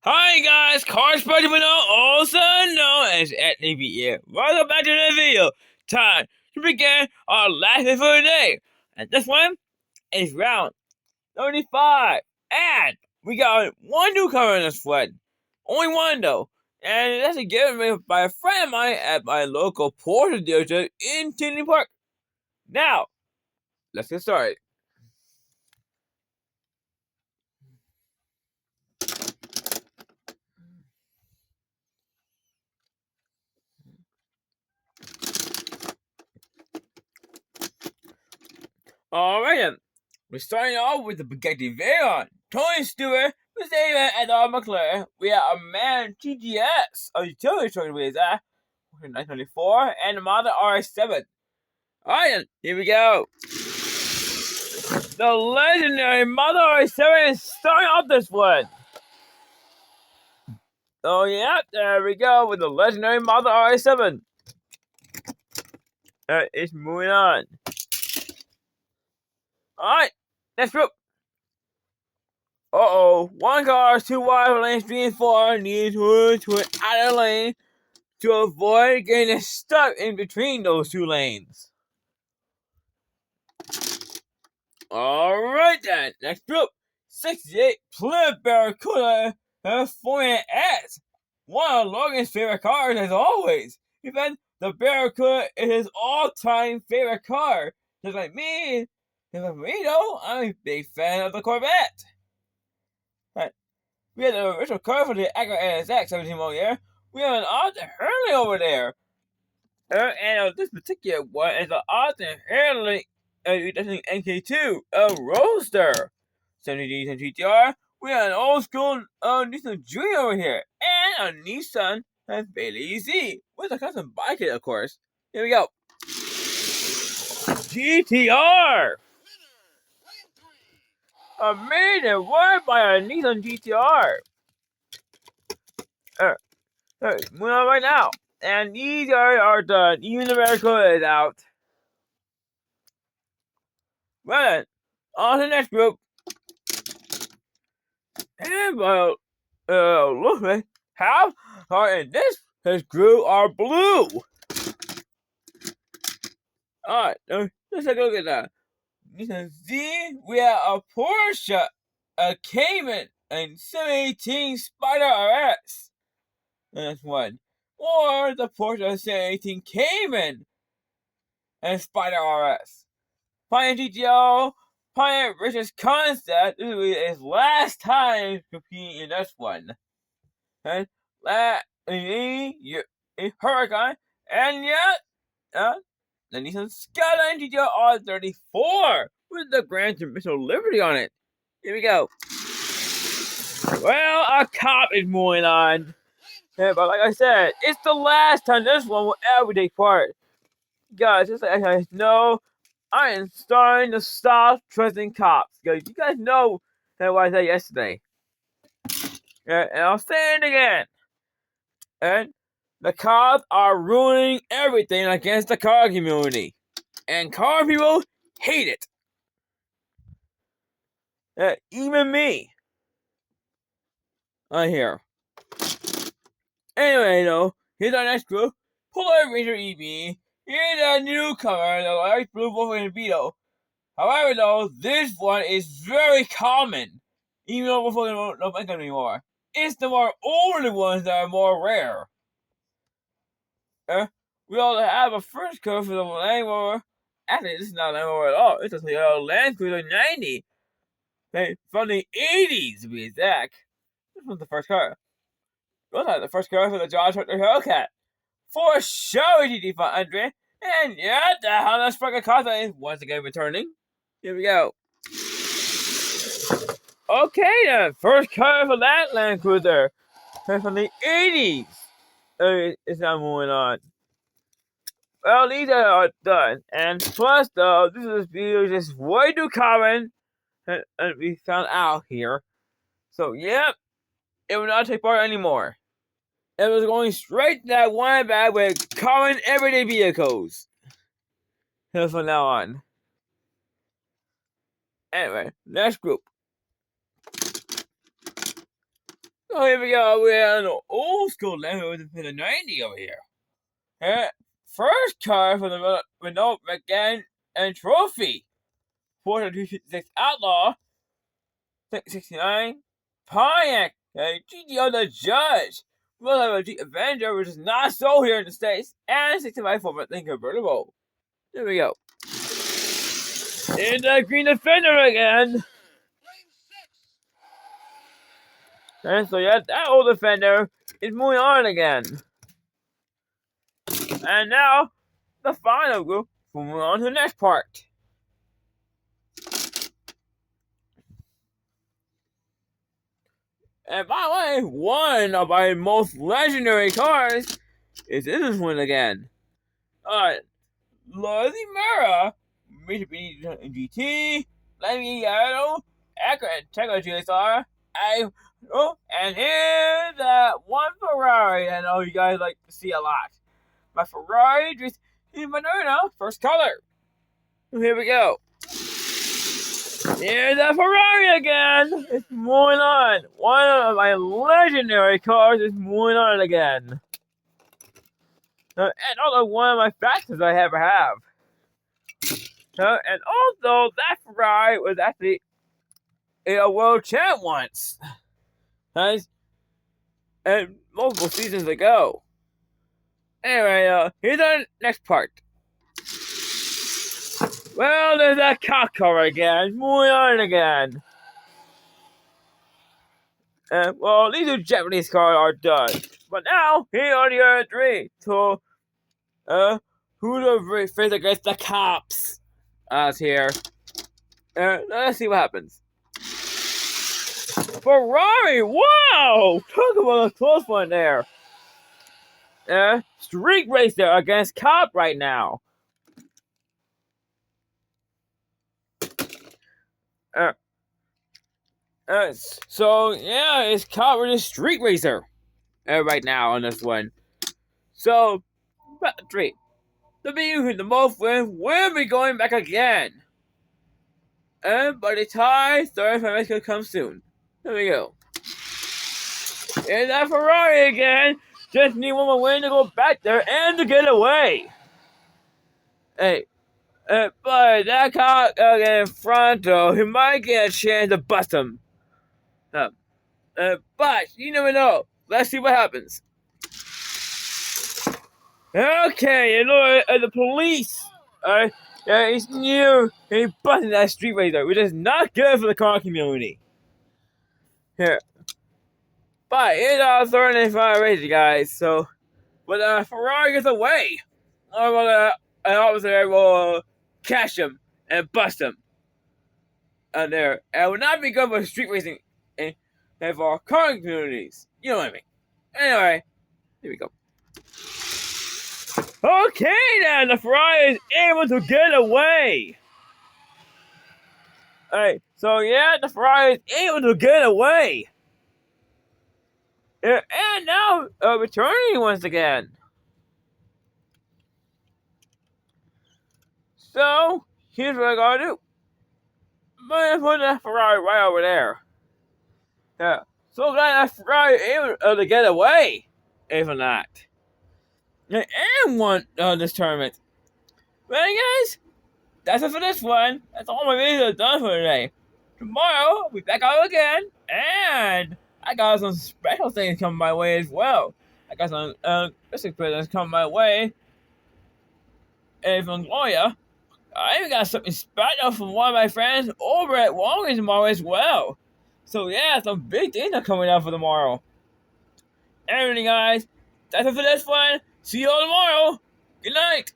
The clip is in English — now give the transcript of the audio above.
Hi guys, Cars Pokemon, also known as Anthony B here. Welcome back to the video. Time to begin our last video for the day. And this one is round 35. And we got one newcomer in this one. Only one though. And that's a given me by a friend of mine at my local Porsche dealership in Tinley Park. Now, let's get started. Alright then. We're starting off with the Bugatti Veyron, Tony Stewart, Mercedes and McLaren. We have a Man TGS, a utility truck with that, 1994, and the Mazda RX-7. Alright then, here we go. The legendary Mazda RX-7 is starting off this one. Oh yeah, there we go with the legendary Mazda RX-7. It's moving on. Alright, next group. One car, two wide lanes, 3 and 4 need to an outer lane to avoid getting stuck in between those two lanes. Alright then, next group. 68 Plymouth Barracuda California S. One of Logan's favorite cars as always. Even the Barracuda is his all-time favorite car. Just like me, though, I'm a big fan of the Corvette. Right. We had the original car for the Acura NSX 17 model year. We have an Austin Hurley over there. And this particular one is an Austin Hurley NK2, a Roadster. 70D and GTR. We have an old school Nissan Junior over here. And a Nissan Bailey EZ. With a custom bike kit, of course. Here we go. GTR! A maiden word by a Nissan GTR. Moving on right now. And these are done. Even the Barracuda is out. Well then, on to the next group. And look at how and this group are blue. Alright, let's take a look at that. Nissan Z, we have a Porsche, a Cayman, and 718 Spider RS. That's one. Or the Porsche 718 Cayman and Spider RS. Pioneer GTO, Pioneer Richard's Concept. This will be his last time competing in this one. And Huracan, and yet, the Nissan Skyline GTO R34 with the Gran Turismo Liberty on it. Here we go. Well, a cop is moving on. Yeah, but like I said, it's the last time this one will ever take part. Guys, just like I know, I am starting to stop trusting cops. Guys, you guys know what I said yesterday. And I'll say it again. And the cops are ruining everything against the car community. And car people hate it. Even me. I hear. Anyway, though, here's our next group. Polar Ranger EV. Here's a newcomer, the light blue Volkswagen Beetle. However, though, this one is very common. Even though Volkswagen don't make them anymore. It's the more older ones that are more rare. We also have a first cover for the Land Rover. Actually, this is not a Land Rover at all. It's just a Land Cruiser 90. From the 80s, to be exact. This was the first car. We also have the first car for the Dodge Charger Hellcat. For sure, GT500. And yeah, the Honda Spark Casa is once again returning. Here we go. Okay, then. First car for that Land Cruiser. From the 80s. It's now moving on. Well, these are done. And plus, though, this is video just way too common. And we found out here. So, yep. It will not take part anymore. It was going straight to that one bag with common everyday vehicles. From now on. Anyway, next group. So here we go. We're on the old school level for the 90 over here. First car for the Renault Megane and Trophy. 426 Outlaw. 669 Pontiac. GTO the Judge. We'll have a Jeep Avenger, which is not sold here in the States. And 65 Ford Lincoln Convertible. There we go. In the Green Defender again. And so yeah, that old Defender is moving on again. And now, the final group, moving on to the next part. And by the way, one of my most legendary cars is this one again. Lizzie Mara, Mitsubishi GT, Lamborghini Gallardo, Acura and Teco GSR, and here's that one Ferrari I know you guys like to see a lot. My Ferrari is Moderna, first color. Here we go. Here's the Ferrari again. It's moving on. One of my legendary cars is moving on again. And also one of my fastest I ever have. And also, that Ferrari was actually a world champ once. Nice. And multiple seasons ago. Anyway, here's our next part. Well, there's that cop car again. Moving on again. Well, these two Japanese cars are done. But now, here are the other three. So, who to face against the cops? Us here. Let's see what happens. Ferrari! Wow! Talk about a close one there. Street racer against cop right now. So yeah, it's cop versus street racer. Right now on this one. So, three. The being who the most wins will be going back again. And by the time third match could come soon. There we go. And that Ferrari again. Just need one more win to go back there and to get away. Hey, but that car in front, though, he might get a chance to bust him. But you never know. Let's see what happens. Okay, you know, the police, he's new, and he busted that street racer, which is not good for the car community. Here. But it's our third and final race, guys, so, but Ferrari gets away. An officer will catch him and bust him. And there, and it would not be good for street racing and for our car communities. You know what I mean. Anyway, here we go. Okay, then the Ferrari is able to get away. Alright, so yeah, the Ferrari is able to get away. And now, returning once again. So, here's what I gotta do. I'm gonna put that Ferrari right over there. Yeah, so glad that Ferrari is able to get away. Even that. And won this tournament. Well, guys, that's it for this one. That's all my videos are done for today. Tomorrow, I'll be back out again, and I got some special things coming my way as well. I got some special presents coming my way. And from Gloria, I even got something special from one of my friends over at Walgreens tomorrow as well. So yeah, some big things are coming out for tomorrow. Anyway, guys, that's it for this one. See you all tomorrow. Good night.